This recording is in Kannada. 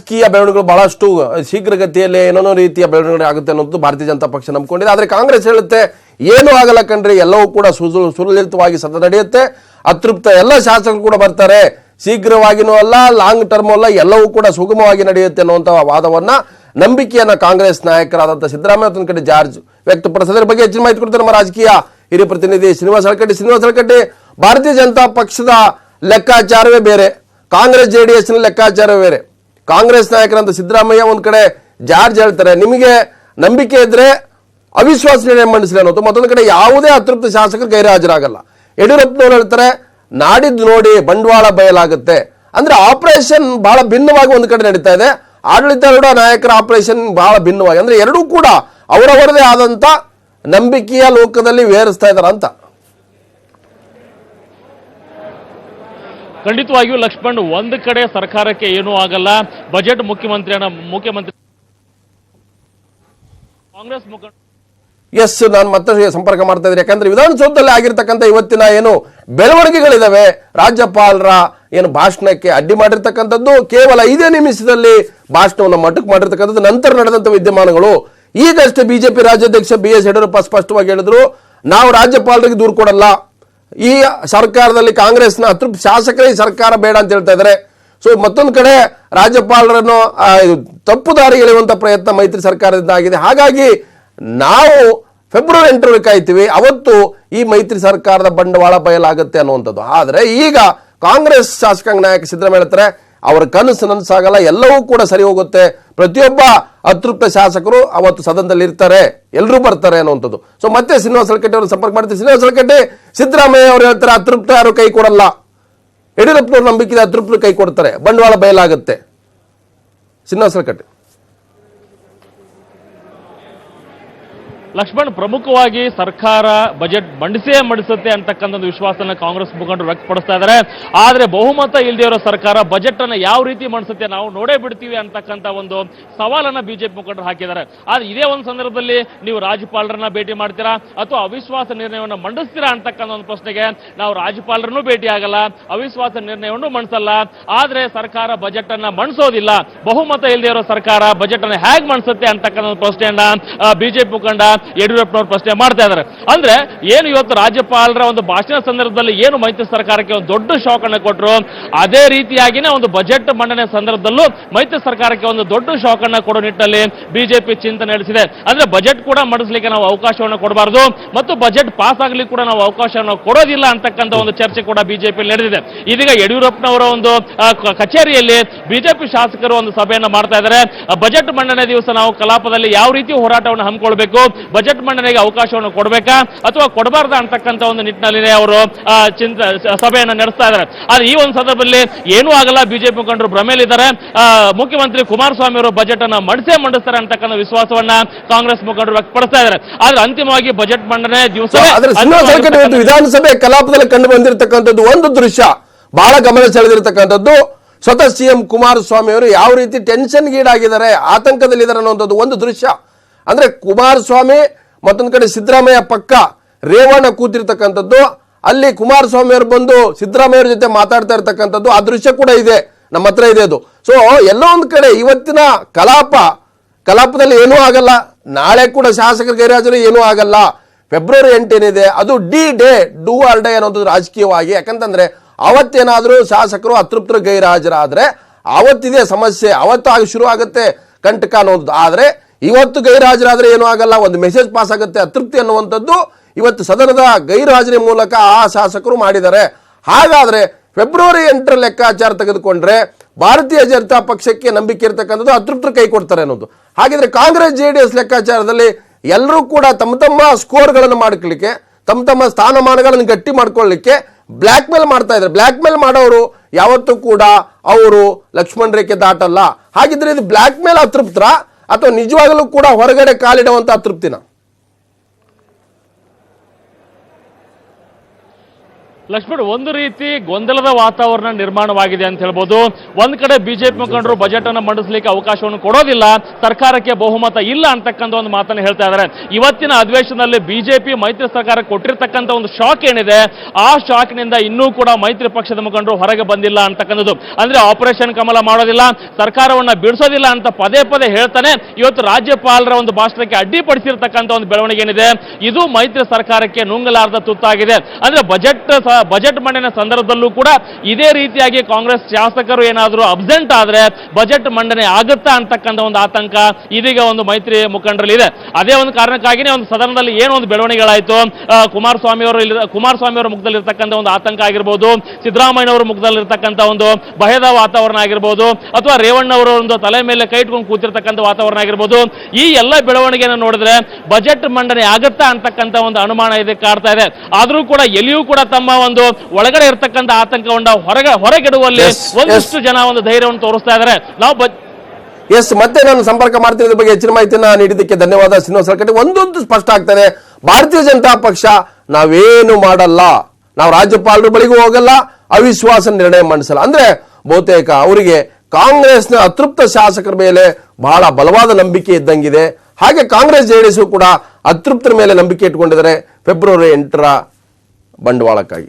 ರಾಜಕೀಯ ಬೆಳವಣಿಗೆಗಳು ಬಹಳಷ್ಟು ಶೀಘ್ರಗತಿಯಲ್ಲಿ ಏನೋ ರೀತಿಯ ಬೆಳವಣಿಗೆ ಆಗುತ್ತೆ ಅನ್ನೋದು ಭಾರತೀಯ ಜನತಾ ಪಕ್ಷ ನಂಬ್ಕೊಂಡಿದೆ. ಆದರೆ ಕಾಂಗ್ರೆಸ್ ಹೇಳುತ್ತೆ ಏನೂ ಆಗಲ್ಲ ಕಣ್ರಿ, ಎಲ್ಲವೂ ಕೂಡ ಸುಲಲಿತವಾಗಿ ಸದಾ ನಡೆಯುತ್ತೆ, ಅತೃಪ್ತ ಎಲ್ಲ ಶಾಸಕರು ಕೂಡ ಬರ್ತಾರೆ, ಶೀಘ್ರವಾಗಿನೂ ಅಲ್ಲ ಲಾಂಗ್ ಟರ್ಮ್ ಅಲ್ಲ, ಎಲ್ಲವೂ ಕೂಡ ಸುಗಮವಾಗಿ ನಡೆಯುತ್ತೆ ಅನ್ನುವಂಥ ವಾದವನ್ನ ನಂಬಿಕೆಯನ್ನ ಕಾಂಗ್ರೆಸ್ ನಾಯಕರಾದಂಥ ಸಿದ್ದರಾಮಯ್ಯ ಒಂದು ಕಡೆ ಜಾರ್ಜ್ ವ್ಯಕ್ತಪಡಿಸಿದ್ರ ಬಗ್ಗೆ ಹೆಚ್ಚಿನ ಮಾಹಿತಿ ಕೊಡ್ತಾರೆ ನಮ್ಮ ರಾಜಕೀಯ ಹಿರಿಯ ಪ್ರತಿನಿಧಿ ಶ್ರೀನಿವಾಸ ಹಳಕಟ್ಟಿ. ಭಾರತೀಯ ಜನತಾ ಪಕ್ಷದ ಲೆಕ್ಕಾಚಾರವೇ ಬೇರೆ, ಕಾಂಗ್ರೆಸ್ JDS ನ ಲೆಕ್ಕಾಚಾರವೇ ಬೇರೆ. ಕಾಂಗ್ರೆಸ್ ನಾಯಕರಂತ ಸಿದ್ದರಾಮಯ್ಯ ಒಂದ್ ಕಡೆ ಜಾರ್ಜ್ ಹೇಳ್ತಾರೆ ನಿಮಗೆ ನಂಬಿಕೆ ಇದ್ರೆ ಅವಿಶ್ವಾಸ ನಿರ್ಣಯ ಮಂಡಿಸಲಿ ಅನ್ನೋದು, ಮತ್ತೊಂದು ಕಡೆ ಯಾವುದೇ ಅತೃಪ್ತ ಶಾಸಕರು ಗೈರುಹಾಜರಾಗಲ್ಲ. ಯಡಿಯೂರಪ್ಪನವರು ಹೇಳ್ತಾರೆ ನಾಡಿದ್ದು ನೋಡಿ ಬಂಡವಾಳ ಬಯಲಾಗುತ್ತೆ. ಅಂದ್ರೆ ಆಪರೇಷನ್ ಬಹಳ ಭಿನ್ನವಾಗಿ ಒಂದು ಕಡೆ ನಡೀತಾ ಇದೆ, ಆಡಳಿತಾರೂಢ ನಾಯಕರ ಆಪರೇಷನ್ ಬಹಳ ಭಿನ್ನವಾಗಿ, ಅಂದ್ರೆ ಎರಡೂ ಕೂಡ ಅವರವರದೇ ಆದಂತ ನಂಬಿಕೆಯ ಲೋಕದಲ್ಲಿ ವಿಹರಿಸ್ತಾ ಇದಾರ ಅಂತ. ಖಂಡಿತವಾಗಿಯೂ ಲಕ್ಷ್ಮಣ್, ಒಂದು ಕಡೆ ಸರ್ಕಾರಕ್ಕೆ ಏನೂ ಆಗಲ್ಲ, ಬಜೆಟ್ ಮುಖ್ಯಮಂತ್ರಿ ಕಾಂಗ್ರೆಸ್ ಮುಖಂಡ ನಾನು ಮತ್ತೆ ಸಂಪರ್ಕ ಮಾಡ್ತಾ ಇದ್ದೀನಿ, ಯಾಕಂದ್ರೆ ವಿಧಾನಸೌಧದಲ್ಲಿ ಆಗಿರ್ತಕ್ಕಂಥ ಇವತ್ತಿನ ಏನು ಬೆಳವಣಿಗೆಗಳಿದಾವೆ, ರಾಜ್ಯಪಾಲರ ಏನು ಭಾಷಣಕ್ಕೆ ಅಡ್ಡಿ ಮಾಡಿರ್ತಕ್ಕಂಥದ್ದು, ಕೇವಲ 5 ನಿಮಿಷದಲ್ಲಿ ಭಾಷಣವನ್ನು ಮಟ್ಟಕ್ಕೆ ಮಾಡಿರ್ತಕ್ಕಂಥದ್ದು, ನಂತರ ನಡೆದಂತ ವಿದ್ಯಮಾನಗಳು. ಈಗಷ್ಟೇ ಬಿಜೆಪಿ ರಾಜ್ಯಾಧ್ಯಕ್ಷ BS ಯಡಿಯೂರಪ್ಪ ಸ್ಪಷ್ಟವಾಗಿ ಹೇಳಿದ್ರು, ನಾವು ರಾಜ್ಯಪಾಲರಿಗೆ ದೂರು ಕೊಡಲ್ಲ, ಈ ಸರ್ಕಾರದಲ್ಲಿ ಕಾಂಗ್ರೆಸ್ನ ಅತೃಪ್ತ ಶಾಸಕರೇ ಈ ಸರ್ಕಾರ ಬೇಡ ಅಂತ ಹೇಳ್ತಾ ಇದ್ದಾರೆ. ಸೊ ಮತ್ತೊಂದು ಕಡೆ ರಾಜ್ಯಪಾಲರನ್ನು ತಪ್ಪು ದಾರಿ ಎಳೆಯುವಂತ ಪ್ರಯತ್ನ ಮೈತ್ರಿ ಸರ್ಕಾರದಿಂದ ಆಗಿದೆ. ಹಾಗಾಗಿ ನಾವು ಫೆಬ್ರವರಿ 8 ಕಾಯ್ತೀವಿ, ಅವತ್ತು ಈ ಮೈತ್ರಿ ಸರ್ಕಾರದ ಬಂಡವಾಳ ಬಯಲಾಗುತ್ತೆ ಅನ್ನುವಂಥದ್ದು. ಆದರೆ ಈಗ ಕಾಂಗ್ರೆಸ್ ಶಾಸಕಾಂಗ ನಾಯಕ ಸಿದ್ದರಾಮಯ್ಯ ಹೇಳ್ತಾರೆ ಅವರ ಕನಸು ನನಸಾಗಲ್ಲ, ಎಲ್ಲವೂ ಕೂಡ ಸರಿ ಹೋಗುತ್ತೆ, ಪ್ರತಿಯೊಬ್ಬ ಅತೃಪ್ತ ಶಾಸಕರು ಅವತ್ತು ಸದನದಲ್ಲಿ ಇರ್ತಾರೆ, ಎಲ್ಲರೂ ಬರ್ತಾರೆ ಅನ್ನುವಂಥದ್ದು. ಸೊ ಮತ್ತೆ ಶ್ರೀನಿವಾಸ ಹಳಕಟ್ಟಿ ಅವರು ಸಂಪರ್ಕ ಮಾಡ್ತೀವಿ. ಶ್ರೀನಿವಾಸ ಹಳಕಟ್ಟಿ, ಸಿದ್ದರಾಮಯ್ಯ ಅವರು ಹೇಳ್ತಾರೆ ಅತೃಪ್ತ ಯಾರು ಕೈ ಕೊಡಲ್ಲ, ಯಡಿಯೂರಪ್ಪನವ್ರ ನಂಬಿಕೆ ಅತೃಪ್ತರು ಕೈ ಕೊಡ್ತಾರೆ, ಬಂಡವಾಳ ಬಯಲಾಗುತ್ತೆ. ಶ್ರೀನಿವಾಸ ಹಳಕಟ್ಟಿ. ಲಕ್ಷ್ಮಣ್, ಪ್ರಮುಖವಾಗಿ ಸರ್ಕಾರ ಬಜೆಟ್ ಮಂಡಿಸುತ್ತೆ ಅಂತಕ್ಕಂಥ ವಿಶ್ವಾಸನ ಕಾಂಗ್ರೆಸ್ ಮುಖಂಡರು ವ್ಯಕ್ತಪಡಿಸ್ತಾ ಇದ್ದಾರೆ. ಆದ್ರೆ ಬಹುಮತ ಇಲ್ಲದೆ ಸರ್ಕಾರ ಬಜೆಟ್ ಅನ್ನ ಯಾವ ರೀತಿ ಮಂಡಿಸುತ್ತೆ ನಾವು ನೋಡೇ ಬಿಡ್ತೀವಿ ಅಂತಕ್ಕಂಥ ಒಂದು ಸವಾಲನ್ನ ಬಿಜೆಪಿ ಮುಖಂಡರು ಹಾಕಿದ್ದಾರೆ. ಆದ್ರೆ ಇದೇ ಒಂದು ಸಂದರ್ಭದಲ್ಲಿ ನೀವು ರಾಜ್ಯಪಾಲರನ್ನ ಭೇಟಿ ಮಾಡ್ತೀರಾ ಅಥವಾ ಅವಿಶ್ವಾಸ ನಿರ್ಣಯವನ್ನು ಮಂಡಿಸ್ತೀರಾ ಅಂತಕ್ಕಂಥ ಒಂದು ಪ್ರಶ್ನೆಗೆ ನಾವು ರಾಜ್ಯಪಾಲರನ್ನು ಭೇಟಿ ಆಗಲ್ಲ, ಅವಿಶ್ವಾಸ ನಿರ್ಣಯವನ್ನು ಮಂಡಿಸಲ್ಲ, ಆದ್ರೆ ಸರ್ಕಾರ ಬಜೆಟ್ ಅನ್ನ ಮಂಡಿಸೋದಿಲ್ಲ, ಬಹುಮತ ಇಲ್ಲದೆ ಇರೋ ಸರ್ಕಾರ ಬಜೆಟ್ ಅನ್ನ ಹೇಗೆ ಮಂಡಿಸುತ್ತೆ ಅಂತಕ್ಕಂಥ ಪ್ರಶ್ನೆಯನ್ನ ಬಿಜೆಪಿ ಮುಖಂಡ ಯಡಿಯೂರಪ್ಪನವರು ಪ್ರಶ್ನೆ ಮಾಡ್ತಾ ಇದ್ದಾರೆ. ಅಂದ್ರೆ ಏನು ಇವತ್ತು ರಾಜ್ಯಪಾಲರ ಒಂದು ಭಾಷಣ ಸಂದರ್ಭದಲ್ಲಿ ಏನು ಮೈತ್ರಿ ಸರ್ಕಾರಕ್ಕೆ ಒಂದು ದೊಡ್ಡ ಶಾಕ್ ಅನ್ನು ಕೊಟ್ಟರು, ಅದೇ ರೀತಿಯಾಗಿನೇ ಒಂದು ಬಜೆಟ್ ಮಂಡನೆ ಸಂದರ್ಭದಲ್ಲೂ ಮೈತ್ರಿ ಸರ್ಕಾರಕ್ಕೆ ಒಂದು ದೊಡ್ಡ ಶಾಕ್ ಅನ್ನು ಕೊಡೋ ನಿಟ್ಟಿನಲ್ಲಿ ಬಿಜೆಪಿ ಚಿಂತನೆ ನಡೆಸಿದೆ. ಅಂದ್ರೆ ಬಜೆಟ್ ಕೂಡ ಮಂಡಿಸಲಿಕ್ಕೆ ನಾವು ಅವಕಾಶವನ್ನು ಕೊಡಬಾರದು ಮತ್ತು ಬಜೆಟ್ ಪಾಸ್ ಆಗಲಿಕ್ಕೆ ಕೂಡ ನಾವು ಅವಕಾಶವನ್ನು ಕೊಡೋದಿಲ್ಲ ಅಂತಕ್ಕಂಥ ಒಂದು ಚರ್ಚೆ ಕೂಡ ಬಿಜೆಪಿ ನಡೆದಿದೆ. ಇದೀಗ ಯಡಿಯೂರಪ್ಪನವರ ಒಂದು ಕಚೇರಿಯಲ್ಲಿ ಬಿಜೆಪಿ ಶಾಸಕರು ಒಂದು ಸಭೆಯನ್ನು ಮಾಡ್ತಾ ಇದ್ದಾರೆ. ಬಜೆಟ್ ಮಂಡನೆ ದಿವಸ ನಾವು ಕಲಾಪದಲ್ಲಿ ಯಾವ ರೀತಿ ಹೋರಾಟವನ್ನು ಹಮ್ಮಿಕೊಳ್ಬೇಕು, ಬಜೆಟ್ ಮಂಡನೆಗೆ ಅವಕಾಶವನ್ನು ಕೊಡಬೇಕಾ ಅಥವಾ ಕೊಡಬಾರ್ದ ಅಂತಕ್ಕಂಥ ಒಂದು ನಿಟ್ಟಿನಲ್ಲಿ ಅವರು ಸಭೆಯನ್ನು ನಡೆಸ್ತಾ ಇದ್ದಾರೆ. ಆದ್ರೆ ಈ ಒಂದು ಸಂದರ್ಭದಲ್ಲಿ ಏನೂ ಆಗಲ್ಲ, ಬಿಜೆಪಿ ಮುಖಂಡರು ಭ್ರಮೆಯಲ್ಲಿದ್ದಾರೆ. ಮುಖ್ಯಮಂತ್ರಿ ಕುಮಾರಸ್ವಾಮಿ ಅವರು ಬಜೆಟ್ ಅನ್ನು ಮಂಡಿಸ್ತಾರೆ ಅಂತಕ್ಕಂಥ ವಿಶ್ವಾಸವನ್ನ ಕಾಂಗ್ರೆಸ್ ಮುಖಂಡರು ವ್ಯಕ್ತಪಡಿಸ್ತಾ ಇದ್ದಾರೆ. ಆದ್ರೆ ಅಂತಿಮವಾಗಿ ಬಜೆಟ್ ಮಂಡನೆ ದಿವಸ ವಿಧಾನಸಭೆ ಕಲಾಪದಲ್ಲಿ ಕಂಡು ಬಂದಿರತಕ್ಕಂಥದ್ದು ಒಂದು ದೃಶ್ಯ ಬಹಳ ಗಮನ ಸೆಳೆದಿರತಕ್ಕಂಥದ್ದು, ಸ್ವತಃ CM ಕುಮಾರಸ್ವಾಮಿ ಅವರು ಯಾವ ರೀತಿ ಟೆನ್ಷನ್ಗೀಡಾಗಿದ್ದಾರೆ, ಆತಂಕದಲ್ಲಿದ್ದಾರೆ ಅನ್ನುವಂಥದ್ದು ಒಂದು ದೃಶ್ಯ. ಅಂದ್ರೆ ಕುಮಾರಸ್ವಾಮಿ ಮತ್ತೊಂದು ಕಡೆ ಸಿದ್ದರಾಮಯ್ಯ ಪಕ್ಕ ರೇವಣ್ಣ ಕೂತಿರ್ತಕ್ಕಂಥದ್ದು, ಅಲ್ಲಿ ಕುಮಾರಸ್ವಾಮಿ ಅವರು ಬಂದು ಸಿದ್ದರಾಮಯ್ಯ ಅವ್ರ ಜೊತೆ ಮಾತಾಡ್ತಾ ಇರ್ತಕ್ಕಂಥದ್ದು, ಆ ದೃಶ್ಯ ಕೂಡ ಇದೆ, ನಮ್ಮ ಹತ್ರ ಇದೆ ಅದು. ಸೊ ಎಲ್ಲೋ ಒಂದು ಕಡೆ ಇವತ್ತಿನ ಕಲಾಪದಲ್ಲಿ ಏನೂ ಆಗಲ್ಲ, ನಾಳೆ ಕೂಡ ಶಾಸಕರ ಗೈರುಹಾಜರು ಏನೂ ಆಗಲ್ಲ. ಫೆಬ್ರವರಿ 8 ಏನಿದೆ ಅದು ಡೂ ಆರ್ ಡೇ ಅನ್ನೋದು ರಾಜಕೀಯವಾಗಿ, ಯಾಕಂತಂದ್ರೆ ಅವತ್ತೇನಾದ್ರೂ ಶಾಸಕರು ಅತೃಪ್ತರು ಗೈರುಹಾಜರಾದ್ರೆ ಅವತ್ತಿದೆ ಸಮಸ್ಯೆ, ಅವತ್ತು ಆಗಿ ಶುರು ಆಗುತ್ತೆ ಕಂಟಕ ಅನ್ನೋದು. ಆದ್ರೆ ಇವತ್ತು ಗೈರುಹಾಜರಾದ್ರೆ ಏನೂ ಆಗಲ್ಲ, ಒಂದು ಮೆಸೇಜ್ ಪಾಸ್ ಆಗುತ್ತೆ, ಅತೃಪ್ತಿ ಅನ್ನುವಂಥದ್ದು ಇವತ್ತು ಸದನದ ಗೈರುಹಾಜರಿ ಮೂಲಕ ಆ ಶಾಸಕರು ಮಾಡಿದ್ದಾರೆ. ಹಾಗಾದ್ರೆ ಫೆಬ್ರವರಿ 8 ಲೆಕ್ಕಾಚಾರ ತೆಗೆದುಕೊಂಡ್ರೆ ಭಾರತೀಯ ಜನತಾ ಪಕ್ಷಕ್ಕೆ ನಂಬಿಕೆ ಇರತಕ್ಕಂಥದ್ದು ಅತೃಪ್ತರು ಕೈ ಕೊಡ್ತಾರೆ ಅನ್ನೋದು. ಹಾಗಿದ್ರೆ ಕಾಂಗ್ರೆಸ್ JDS ಲೆಕ್ಕಾಚಾರದಲ್ಲಿ ಎಲ್ಲರೂ ಕೂಡ ತಮ್ಮ ಸ್ಕೋರ್ಗಳನ್ನು ಮಾಡ್ಕೊಳ್ಳಿಕ್ಕೆ, ತಮ್ಮ ಸ್ಥಾನಮಾನಗಳನ್ನು ಗಟ್ಟಿ ಮಾಡ್ಕೊಳ್ಳಿಕ್ಕೆ ಬ್ಲ್ಯಾಕ್ ಮೇಲ್ ಮಾಡ್ತಾ ಇದ್ದಾರೆ. ಬ್ಲ್ಯಾಕ್ ಮೇಲ್ ಮಾಡೋರು ಯಾವತ್ತೂ ಕೂಡ ಅವರು ಲಕ್ಷ್ಮಣ ರೇಖೆ ದಾಟಲ್ಲ. ಹಾಗಿದ್ರೆ ಇದು ಬ್ಲ್ಯಾಕ್ ಮೇಲ್ ಅತೃಪ್ತರ ಅಥವಾ ನಿಜವಾಗಲೂ ಕೂಡ ಹೊರಗಡೆ ಕಾಲಿಡುವಂತ ಅತೃಪ್ತಿನ? ಲಕ್ಷ್ಮಣ್, ಒಂದು ರೀತಿ ಗೊಂದಲದ ವಾತಾವರಣ ನಿರ್ಮಾಣವಾಗಿದೆ ಅಂತ ಹೇಳ್ಬೋದು. ಒಂದ್ ಕಡೆ ಬಿಜೆಪಿ ಮುಖಂಡರು ಬಜೆಟ್ ಅನ್ನು ಮಂಡಿಸಲಿಕ್ಕೆ ಅವಕಾಶವನ್ನು ಕೊಡೋದಿಲ್ಲ, ಸರ್ಕಾರಕ್ಕೆ ಬಹುಮತ ಇಲ್ಲ ಅಂತಕ್ಕಂಥ ಒಂದು ಮಾತನ್ನು ಹೇಳ್ತಾ ಇದ್ದಾರೆ. ಇವತ್ತಿನ ಅಧಿವೇಶನದಲ್ಲಿ ಬಿಜೆಪಿ ಮೈತ್ರಿ ಸರ್ಕಾರ ಕೊಟ್ಟಿರ್ತಕ್ಕಂಥ ಒಂದು ಶಾಕ್ ಏನಿದೆ, ಆ ಶಾಕ್ ನಿಂದ ಇನ್ನೂ ಕೂಡ ಮೈತ್ರಿ ಪಕ್ಷದ ಮುಖಂಡರು ಹೊರಗೆ ಬಂದಿಲ್ಲ ಅಂತಕ್ಕಂಥದ್ದು. ಅಂದ್ರೆ ಆಪರೇಷನ್ ಕಮಲ ಮಾಡೋದಿಲ್ಲ, ಸರ್ಕಾರವನ್ನ ಬಿಡಿಸೋದಿಲ್ಲ ಅಂತ ಪದೇ ಪದೇ ಹೇಳ್ತಾನೆ ಇವತ್ತು ರಾಜ್ಯಪಾಲರ ಒಂದು ಭಾಷಣಕ್ಕೆ ಅಡ್ಡಿಪಡಿಸಿರ್ತಕ್ಕಂಥ ಒಂದು ಬೆಳವಣಿಗೆ ಏನಿದೆ, ಇದು ಮೈತ್ರಿ ಸರ್ಕಾರಕ್ಕೆ ನುಂಗಲಾರದ ತುತ್ತಾಗಿದೆ. ಅಂದ್ರೆ ಬಜೆಟ್ ಮಂಡನೆ ಸಂದರ್ಭದಲ್ಲೂ ಕೂಡ ಇದೇ ರೀತಿಯಾಗಿ ಕಾಂಗ್ರೆಸ್ ಶಾಸಕರು ಏನಾದರೂ ಅಬ್ಸೆಂಟ್ ಆದ್ರೆ ಬಜೆಟ್ ಮಂಡನೆ ಆಗುತ್ತಾ ಅಂತಕ್ಕಂಥ ಒಂದು ಆತಂಕ ಇದೀಗ ಒಂದು ಮೈತ್ರಿ ಮುಖಂಡರಲ್ಲಿ ಇದೆ. ಅದೇ ಒಂದು ಕಾರಣಕ್ಕಾಗಿನೇ ಒಂದು ಸದನದಲ್ಲಿ ಏನೋ ಒಂದು ಬೆಳವಣಿಗೆಗಳಾಯಿತು. ಕುಮಾರಸ್ವಾಮಿ ಅವರ ಮುಖದಲ್ಲಿರ್ತಕ್ಕಂಥ ಒಂದು ಆತಂಕ ಆಗಿರ್ಬೋದು, ಸಿದ್ದರಾಮಯ್ಯನವರ ಮುಖದಲ್ಲಿರ್ತಕ್ಕಂಥ ಒಂದು ಭಯದ ವಾತಾವರಣ ಆಗಿರ್ಬೋದು, ಅಥವಾ ರೇವಣ್ಣವರ ಒಂದು ತಲೆ ಮೇಲೆ ಕೈ ಇಟ್ಕೊಂಡು ಕೂತಿರ್ತಕ್ಕಂಥ ವಾತಾವರಣ ಆಗಿರ್ಬೋದು. ಈ ಎಲ್ಲ ಬೆಳವಣಿಗೆಯನ್ನು ನೋಡಿದ್ರೆ ಬಜೆಟ್ ಮಂಡನೆ ಆಗುತ್ತಾ ಅಂತಕ್ಕಂಥ ಒಂದು ಅನುಮಾನ ಇದಕ್ಕೆ ಕಾಡ್ತಾ ಇದೆ. ಆದ್ರೂ ಕೂಡ ಎಲ್ಲಿಯೂ ಕೂಡ ತಮ್ಮ ಒಂದು ಒಳಗಡೆ ಇರತಕ್ಕಂಥ ಆತಂಕವನ್ನ ಹೊರಗಿಡುವಲ್ಲಿ ಒಂದಷ್ಟು ಜನ ಒಂದು ಧೈರ್ಯವನ್ನು ತೋರಿಸ್ತಾ ಇದ್ದಾರೆ. ಮತ್ತೆ ನಾನು ಸಂಪರ್ಕ ಮಾಡ್ತೀನಿ, ಇದ್ರ ಬಗ್ಗೆ ಹೆಚ್ಚಿನ ಮಾಹಿತಿಯನ್ನ ನೀಡಿದ್ದಕ್ಕೆ ಧನ್ಯವಾದ ಶ್ರೀನಿವಾಸ ಕಟ್ಟಿ. ಒಂದೊಂದು ಸ್ಪಷ್ಟ ಆಗ್ತದೆ, ಭಾರತೀಯ ಜನತಾ ಪಕ್ಷ ನಾವೇನು ಮಾಡಲ್ಲ, ನಾವು ರಾಜ್ಯಪಾಲರ ಬಳಿಗೂ ಹೋಗಲ್ಲ, ಅವಿಶ್ವಾಸ ನಿರ್ಣಯ ಮಂಡಿಸಲ್ಲ. ಅಂದ್ರೆ ಬಹುತೇಕ ಅವರಿಗೆ ಕಾಂಗ್ರೆಸ್ನ ಅತೃಪ್ತ ಶಾಸಕರ ಮೇಲೆ ಬಹಳ ಬಲವಾದ ನಂಬಿಕೆ ಇದ್ದಂಗಿದೆ. ಹಾಗೆ ಕಾಂಗ್ರೆಸ್ ಜೆಡಿಎಸ್ ಕೂಡ ಅತೃಪ್ತರ ಮೇಲೆ ನಂಬಿಕೆ ಇಟ್ಕೊಂಡಿದ್ದಾರೆ ಫೆಬ್ರವರಿ 8ರ ಬಂಡವಾಳಕ್ಕಾಗಿ.